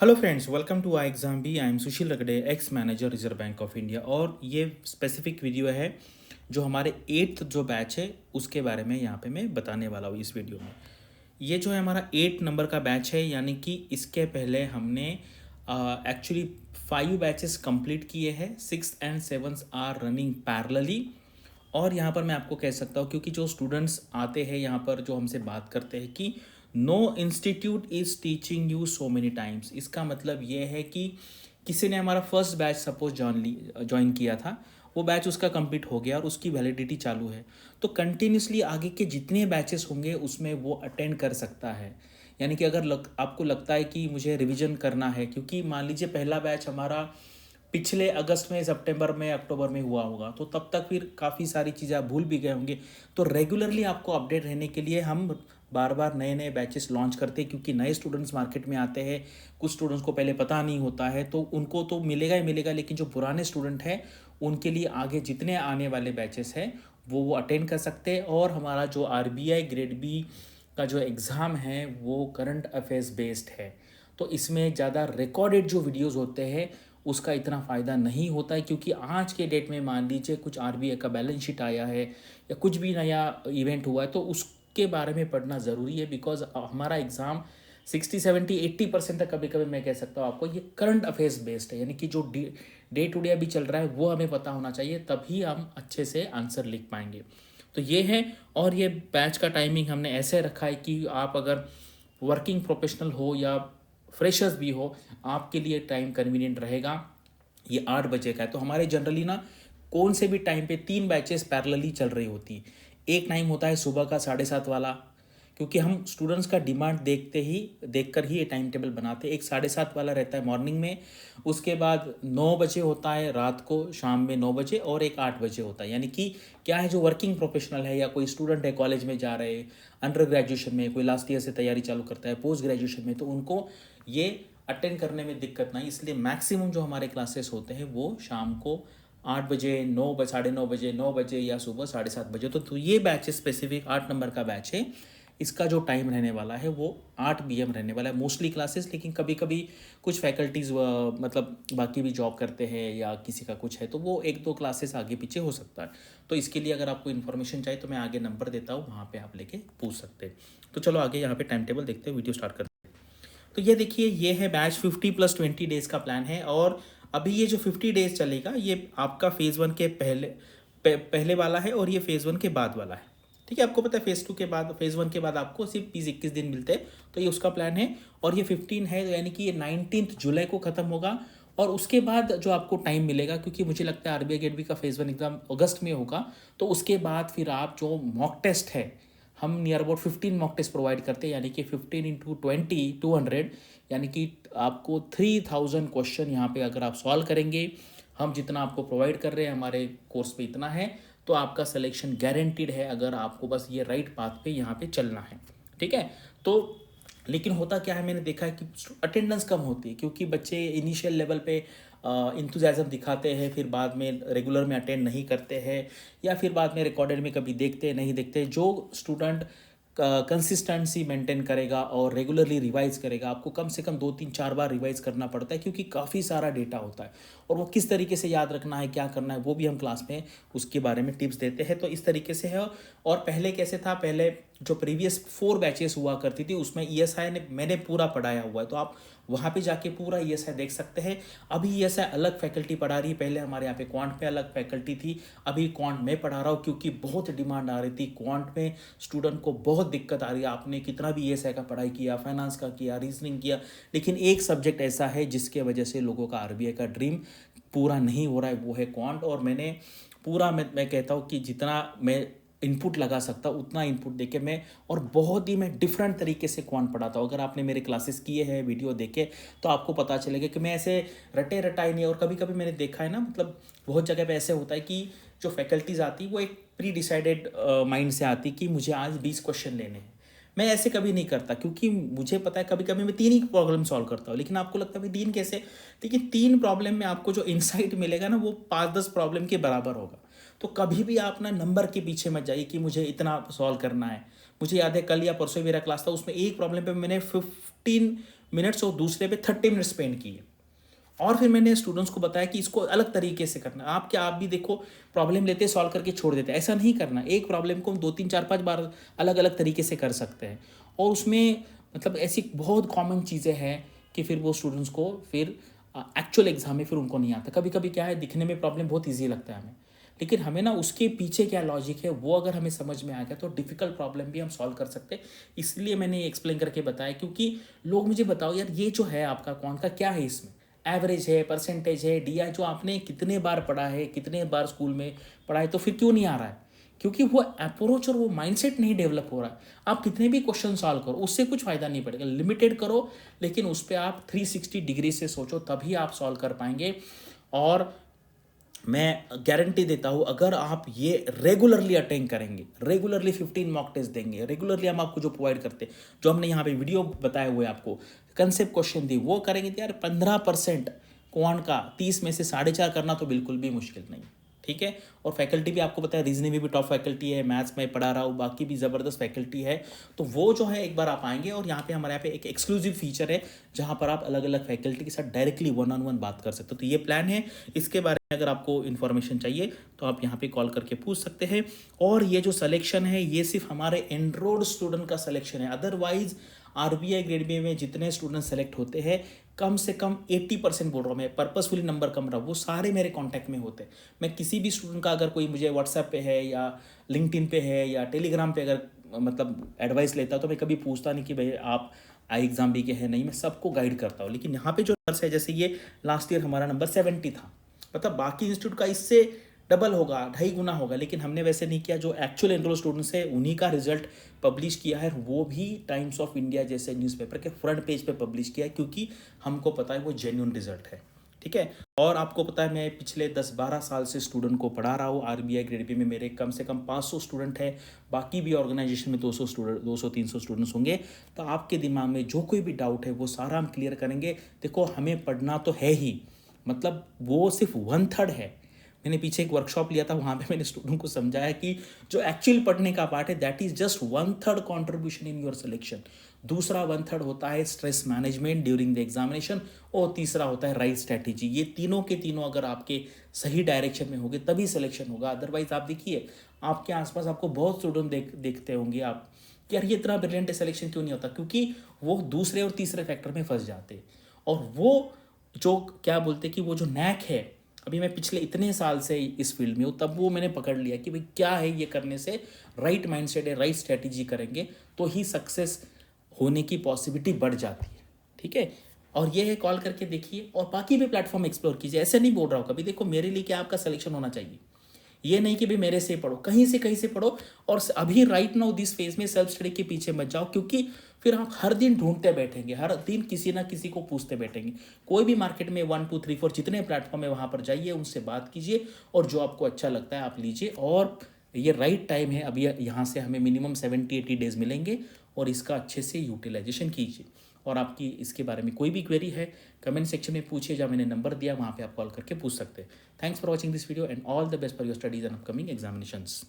Hello friends, welcome to I exam B. I am Sushil Ragade, ex manager Reserve Bank of India. और ये specific video है जो हमारे eighth जो बैच है उसके बारे में यहाँ पे मैं बताने वाला हूँ इस वीडियो में। ये जो है हमारा 8 नंबर का बैच है, यानी कि इसके पहले हमने एक्चुअली 5 बैचेस कंप्लीट किए हैं। 6th and 7th are running parallelly. और यहाँ पर मैं आपको कह सकता हूँ, क्योंकि जो स्टूडेंट्स आते हैं यहाँ पर जो हमसे बात करते हैं कि no institute is teaching you so many times, इसका मतलब ये है कि किसी ने हमारा फर्स्ट बैच सपोज ज्वाइन किया था, वो बैच उसका कंप्लीट हो गया और उसकी वैलिडिटी चालू है, तो कंटिन्यूसली आगे के जितने बैचेस होंगे उसमें वो अटेंड कर सकता है। यानी कि अगर आपको लगता है कि मुझे रिवीजन करना है, क्योंकि मान लीजिए पहला बैच हमारा पिछले अगस्त में, सितंबर में, अक्टूबर में हुआ होगा, तो तब तक फिर काफ़ी सारी चीज़ें आप भूल भी गए होंगे। तो रेगुलरली आपको अपडेट रहने के लिए हम बार बार नए नए बैचेस लॉन्च करते हैं, क्योंकि नए स्टूडेंट्स मार्केट में आते हैं। कुछ स्टूडेंट्स को पहले पता नहीं होता है, तो उनको तो मिलेगा ही मिलेगा, लेकिन जो पुराने स्टूडेंट हैं उनके लिए आगे जितने आने वाले बैचेस हैं वो अटेंड कर सकते हैं। और हमारा जो आरबीआई ग्रेड बी का जो एग्ज़ाम है वो करंट अफेयर्स बेस्ड है, तो इसमें ज़्यादा रिकॉर्डेड जो वीडियोस होते हैं उसका इतना फ़ायदा नहीं होता है, क्योंकि आज के डेट में मान लीजिए कुछ आरबीआई का बैलेंस शीट आया है या कुछ भी नया इवेंट हुआ है, तो उसके बारे में पढ़ना ज़रूरी है। बिकॉज हमारा एग्ज़ाम 60 70 80% तक, कभी कभी मैं कह सकता हूँ आपको, ये करंट अफेयर्स बेस्ड है। यानी कि जो डे टू डे अभी चल रहा है वो हमें पता होना चाहिए, तभी हम अच्छे से आंसर लिख पाएंगे। तो ये है। और ये बैच का टाइमिंग हमने ऐसे रखा है कि आप अगर वर्किंग प्रोफेशनल हो या फ्रेशर्स भी हो, आपके लिए टाइम कन्वीनियंट रहेगा। ये 8 बजे का है, तो हमारे जनरली ना कौन से भी टाइम पे 3 बैचेस पैरेलली चल रही होती। एक टाइम होता है सुबह का 7:30 वाला, क्योंकि हम स्टूडेंट्स का डिमांड देखकर ही ये टाइम टेबल बनाते हैं। एक 7:30 वाला रहता है मॉर्निंग में, उसके बाद 9 बजे होता है रात को, शाम में 9 बजे, और एक 8 बजे होता है। यानी कि क्या है, जो वर्किंग प्रोफेशनल है या कोई स्टूडेंट है कॉलेज में जा रहे, अंडर ग्रेजुएशन में, कोई लास्ट ईयर से तैयारी चालू करता है, पोस्ट ग्रेजुएशन में, तो उनको ये अटेंड करने में दिक्कत नहीं। इसलिए मैक्सिमम जो हमारे क्लासेस होते हैं वो शाम को 8 बजे, 9 बजे, 9:30 बजे, 9 बजे या सुबह 7:30 बजे। तो ये बैच स्पेसिफिक 8 नंबर का बैच है। इसका जो टाइम रहने वाला है वो 8 PM रहने वाला है मोस्टली क्लासेस। लेकिन कभी कभी कुछ फैकल्टीज़ मतलब बाकी भी जॉब करते हैं या किसी का कुछ है, तो वो 1 2 क्लासेस आगे पीछे हो सकता है। तो इसके लिए अगर आपको इन्फॉर्मेशन चाहिए तो मैं आगे नंबर देता हूँ, वहाँ पे आप लेके पूछ सकते हैं। तो चलो आगे यहाँ पे टाइम टेबल देखते हैं, वीडियो स्टार्ट करते हैं। तो ये देखिए, ये है बैच 50 + 20 डेज़ का प्लान है। और अभी ये जो 50 डेज़ चलेगा ये आपका फेज़ 1 के पहले वाला है, और ये फेज़ 1 के बाद वाला है। ठीक है, आपको पता है फेज़ 2 के बाद, फेज़ 1 के बाद आपको सिर्फ 20 21 दिन मिलते हैं, तो ये उसका प्लान है। और ये 15 है, यानी कि ये 19 जुलाई को ख़त्म होगा। और उसके बाद जो आपको टाइम मिलेगा, क्योंकि मुझे लगता है आरबीआई गेट बी का फेज़ 1 एग्ज़ाम अगस्त में होगा, तो उसके बाद फिर आप जो मॉक टेस्ट है, हम near about 15 mock test provide करते हैं, यानी कि 15 × 20 200, यानी कि आपको 3000 क्वेश्चन यहाँ पे अगर आप सॉल्व करेंगे, हम जितना आपको प्रोवाइड कर रहे हैं हमारे कोर्स पे इतना है, तो आपका सिलेक्शन गारंटीड है, अगर आपको बस ये राइट पाथ पे यहाँ पे चलना है। ठीक है। तो लेकिन होता क्या है, मैंने देखा है कि अटेंडेंस कम होती है, क्योंकि बच्चे इनिशियल लेवल पे इंथुजियाज़म दिखाते हैं, फिर बाद में रेगुलर में अटेंड नहीं करते हैं, या फिर बाद में रिकॉर्डेड में कभी देखते नहीं देखते। जो स्टूडेंट कंसिस्टेंसी मेंटेन करेगा और रेगुलरली रिवाइज करेगा, आपको कम से कम 2 3 4 बार रिवाइज करना पड़ता है, क्योंकि काफ़ी सारा डेटा होता है, और वो किस तरीके से याद रखना है, क्या करना है, वो भी हम क्लास में उसके बारे में टिप्स देते हैं। तो इस तरीके से है। और पहले कैसे था, पहले जो प्रीवियस 4 बैचेस हुआ करती थी उसमें ईएसआई ने मैंने पूरा पढ़ाया हुआ है, तो आप वहाँ पे जाके पूरा ईएसआई देख सकते हैं। अभी ईएसआई अलग फैकल्टी पढ़ा रही है, पहले हमारे यहाँ पे क्वांट पे अलग फैकल्टी थी, अभी क्वांट में पढ़ा रहा हूँ, क्योंकि बहुत डिमांड आ रही थी। क्वांट में स्टूडेंट को बहुत दिक्कत आ रही है। आपने कितना भी ईएसआई का पढ़ाई किया, फाइनेंस का किया, रीजनिंग किया, लेकिन एक सब्जेक्ट ऐसा है जिसके वजह से लोगों का आरबीआई का ड्रीम पूरा नहीं हो रहा है, वो है क्वांट। और मैंने पूरा मैं कहता हूँ कि जितना मैं इनपुट लगा सकता हूँ उतना इनपुट देके मैं, और बहुत ही मैं डिफरेंट तरीके से क्वांट पढ़ाता हूँ। अगर आपने मेरे क्लासेस किए हैं, वीडियो देखे, तो आपको पता चलेगा कि मैं ऐसे रटे रटाई नहीं। और कभी कभी मैंने देखा है ना, मतलब बहुत जगह पे ऐसे होता है कि जो फैकल्टीज आती वो एक प्री डिसाइडेड माइंड से आती कि मुझे आज 20 क्वेश्चन लेने हैं। मैं ऐसे कभी नहीं करता, क्योंकि मुझे पता है कभी कभी मैं 3 ही प्रॉब्लम सॉल्व करता हूँ। लेकिन आपको लगता है भाई 3 कैसे, लेकिन 3 प्रॉब्लम में आपको जो इंसाइट मिलेगा ना, वो 5 10 प्रॉब्लम के बराबर होगा। तो कभी भी आप ना नंबर के पीछे मत जाइए कि मुझे इतना सॉल्व करना है। मुझे याद है कल या परसों मेरा क्लास था, उसमें एक प्रॉब्लम पे मैंने 15 मिनट्स और दूसरे पे 30 मिनट स्पेंड किए। और फिर मैंने स्टूडेंट्स को बताया कि इसको अलग तरीके से करना। आप भी देखो प्रॉब्लम लेते सॉल्व करके छोड़ देते, ऐसा नहीं करना। एक प्रॉब्लम को हम 2 3 4 5 बार अलग अलग तरीके से कर सकते हैं। और उसमें मतलब ऐसी बहुत कॉमन चीज़ें हैं कि फिर वो स्टूडेंट्स को फिर एक्चुअल एग्जाम में फिर उनको नहीं आता। कभी कभी क्या है, दिखने में प्रॉब्लम बहुत ईजी लगता है हमें, लेकिन हमें ना उसके पीछे क्या लॉजिक है वो अगर हमें समझ में आ गया तो डिफ़िकल्ट प्रॉब्लम भी हम सॉल्व कर सकते हैं। इसलिए मैंने ये एक्सप्लेन करके बताया, क्योंकि लोग मुझे बताओ यार ये जो है आपका कौन का क्या है, इसमें एवरेज है, परसेंटेज है, डी आई जो आपने कितने बार पढ़ा है, कितने बार स्कूल में पढ़ा है, तो फिर क्यों नहीं आ रहा है? क्योंकि वो अप्रोच और वो माइंडसेट नहीं डेवलप हो रहा है। आप कितने भी क्वेश्चन सॉल्व करो उससे कुछ फ़ायदा नहीं पड़ेगा। लिमिटेड करो, लेकिन उस पर आप 360 डिग्री से सोचो, तभी आप सॉल्व कर पाएंगे। और मैं गारंटी देता हूँ, अगर आप ये रेगुलरली अटेंड करेंगे, रेगुलरली 15 मॉक टेस्ट देंगे, रेगुलरली हम आपको जो प्रोवाइड करते हैं, जो हमने यहाँ पे वीडियो बताए हुए आपको कंसेप्ट क्वेश्चन दी, वो करेंगे तो यार 15% क्वांट का 30 में से 4.5 करना तो बिल्कुल भी मुश्किल नहीं। ठीक है। और फैकल्टी भी आपको पता है, रीजनिंग में भी टॉप फैकल्टी है, मैथ्स में पढ़ा रहा हूँ, बाकी भी ज़बरदस्त फैकल्टी है। तो वो जो है एक बार आप आएंगे, और यहाँ पे हमारे यहाँ पे एक एक्सक्लूसिव फीचर है जहाँ पर आप अलग अलग फैकल्टी के साथ डायरेक्टली 1-on-1 बात कर सकते हो। तो ये प्लान है, इसके बारे में अगर आपको इन्फॉर्मेशन चाहिए तो आप यहाँ पे कॉल करके पूछ सकते हैं। और ये जो सिलेक्शन है ये सिर्फ हमारे एनरोल्ड स्टूडेंट का सिलेक्शन है। अदरवाइज आरबीआई ग्रेड बी में जितने स्टूडेंट सेलेक्ट होते हैं, कम से कम 80% बोल रहा हूँ मैं, पर्पसफुली नंबर कम रहा, वो सारे मेरे कांटेक्ट में होते हैं। मैं किसी भी स्टूडेंट का अगर कोई मुझे व्हाट्सएप पे है या लिंक्डइन पे है या टेलीग्राम पे अगर मतलब एडवाइस लेता तो मैं कभी पूछता नहीं कि भाई आप आई एग्जाम भी के हैं, नहीं, मैं सबको गाइड करता हूँ। लेकिन यहाँ पे जो नंबर्स है, जैसे ये लास्ट ईयर हमारा नंबर 70 था, मतलब बाकी इंस्टीट्यूट का इससे डबल होगा, 2.5 गुना होगा, लेकिन हमने वैसे नहीं किया। जो एक्चुअल एनरोल स्टूडेंट्स है उन्हीं का रिजल्ट पब्लिश किया है, वो भी टाइम्स ऑफ इंडिया जैसे न्यूज़पेपर के फ्रंट पेज पे पब्लिश किया है, क्योंकि हमको पता है वो जेन्युइन रिजल्ट है। ठीक है। और आपको पता है मैं पिछले 10-12 साल से स्टूडेंट को पढ़ा रहा हूँ। आरबीआई ग्रेड बी में मेरे कम से कम 500 स्टूडेंट है, बाकी भी ऑर्गेनाइजेशन में 200 स्टूडेंट, 200-300 स्टूडेंट्स होंगे। तो आपके दिमाग में जो कोई भी डाउट है वो सारा हम क्लियर करेंगे। देखो हमें पढ़ना तो है ही, मतलब वो सिर्फ 1/3 है। मैंने पीछे एक वर्कशॉप लिया था, वहाँ पे मैंने स्टूडेंट को समझाया कि जो एक्चुअल पढ़ने का पार्ट है that is just 1/3 contribution in your selection. दूसरा 1/3 होता है stress management during the examination, और तीसरा होता है राइट स्ट्रैटेजी। ये तीनों के तीनों अगर आपके सही डायरेक्शन में होंगे तभी सिलेक्शन होगा। अदरवाइज आप देखिए आपके आसपास आपको बहुत स्टूडेंट देखते होंगे आप कि यार ये इतना ब्रिलियंट सिलेक्शन क्यों नहीं होता, क्योंकि वो दूसरे और तीसरे फैक्टर में फंस जाते। और वो जो क्या बोलते कि वो जो नैक है, अभी मैं पिछले इतने साल से इस फील्ड में हूँ, तब वो मैंने पकड़ लिया कि भाई क्या है, ये करने से राइट माइंडसेट है, राइट स्ट्रैटेजी करेंगे तो ही सक्सेस होने की पॉसिबिलिटी बढ़ जाती है। ठीक है। और ये है, कॉल करके देखिए और बाकी भी प्लेटफॉर्म एक्सप्लोर कीजिए। ऐसे नहीं बोल रहा हूँ कभी, देखो मेरे लिए क्या आपका सिलेक्शन होना चाहिए, ये नहीं कि भाई मेरे से पढ़ो, कहीं से पढ़ो। और अभी राइट नाउ दिस फेज में सेल्फ स्टडी के पीछे मत जाओ, क्योंकि फिर आप हर दिन ढूंढते बैठेंगे, हर दिन किसी ना किसी को पूछते बैठेंगे। कोई भी मार्केट में 1 2 3 4 जितने प्लेटफॉर्म है वहाँ पर जाइए, उनसे बात कीजिए और जो आपको अच्छा लगता है आप लीजिए। और ये राइट टाइम है, अभी यहाँ से हमें मिनिमम 70-80 डेज मिलेंगे और इसका अच्छे से यूटिलाइजेशन कीजिए। और आपकी इसके बारे में कोई भी क्वेरी है कमेंट सेक्शन में पूछिए, जहाँ मैंने नंबर दिया वहाँ पे आप कॉल करके पूछ सकते हैं। Thanks for watching this video and all the best for your studies and upcoming examinations.